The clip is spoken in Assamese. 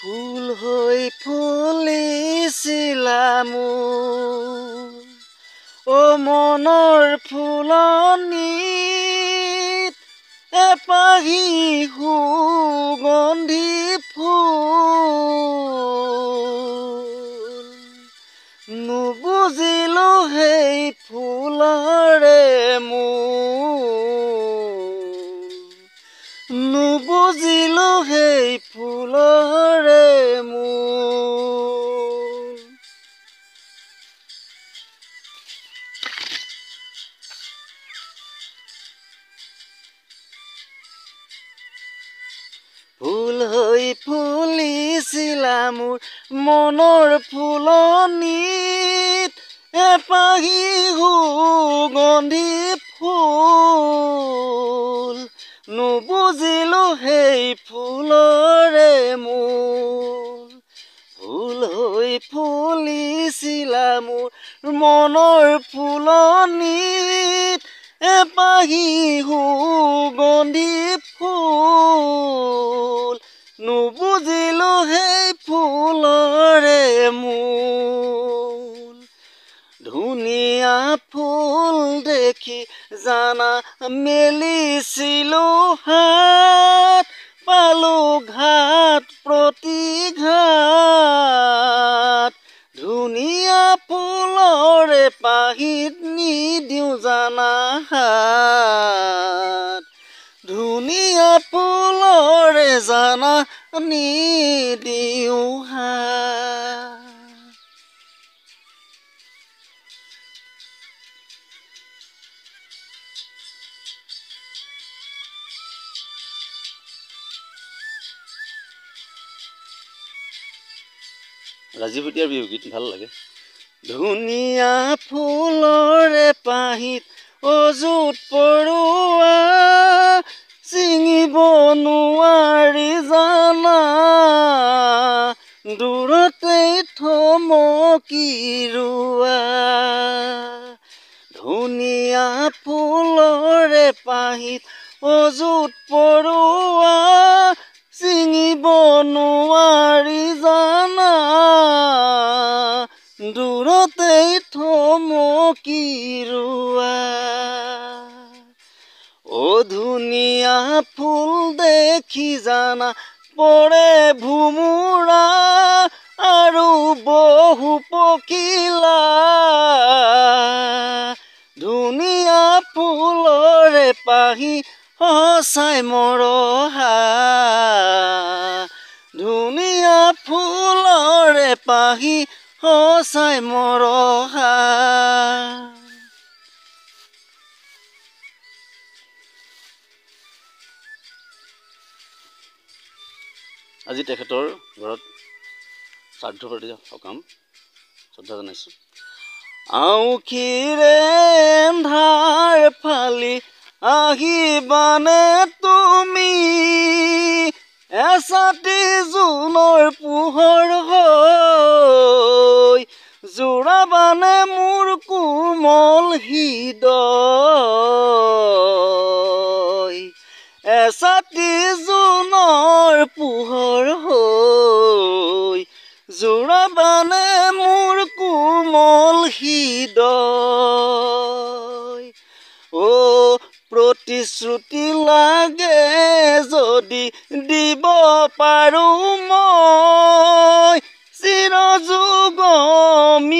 ফুল হৈ ফুলিছিলা মোৰ মনৰ ফুলনিত এপাহি সুগন্ধি ফুল নুবুজিলো সেই ফুলৰে মূল নুবুজিলো সেই ফুলৰে মূল ফুল হৈ ফুলিছিলা মোৰ মনৰ ফুলনিত এপাহি সুগন্ধি ফুল নুবুজিলো সেই ফুলৰে মূল ফুল হৈ ফুলিছিলা মোৰ মনৰ ফুলনিত এপাহি সুগন্ধি ফুল নুবুজিলো সেই ফুলৰে মূল ধুনীয়া ফুল দেখি জানা মেলিছিলো হাত পালো ঘাট প্ৰতি ঘাট ধুনীয়া ফুলৰে পাহিত নিদিওঁ জানা হাত ধুনীয়া ফুলৰে জানা নিদিওঁ হাত ৰাজীৱ ভূটিয়াৰ বিহু গীত ভাল লাগে ধুনীয়া ফুলৰে পাহিত অযুত পৰুৱা ছিঙিব নোৱাৰি জানা দূৰতেই থমকি ৰোৱা ধুনীয়া ফুলৰে পাহিত অযুত পৰুৱা ছিঙিব নোৱাৰি জানা দূৰতেই থমকি ৰোৱা ধুনীয়া ফুল দেখি জানা পৰে ভুমুৰা আৰু বহু পখিলা ধুনীয়া ফুলৰে পাহি সঁচাই মৰহা ধুনীয়া ফুলৰে পাহি সঁচাই মৰহা আজি তেখেতৰ ঘৰত শ্ৰাদ্ধ পাতি সকাম শ্ৰদ্ধা জনাইছোঁ আউখিৰে এন্ধাৰ ফালি আহিবানে তুমি এছাতি জোনৰ পোহৰ হৈ জোৰাবানে মোৰ কোমল হৃদয় এছাতি জোনৰ পোহৰ হৈ জোৰাবানে মোৰ কোমল হৃদয় প্ৰতিশ্ৰুতি লাগে যদি দিব পাৰোঁ মই চিৰযুগমী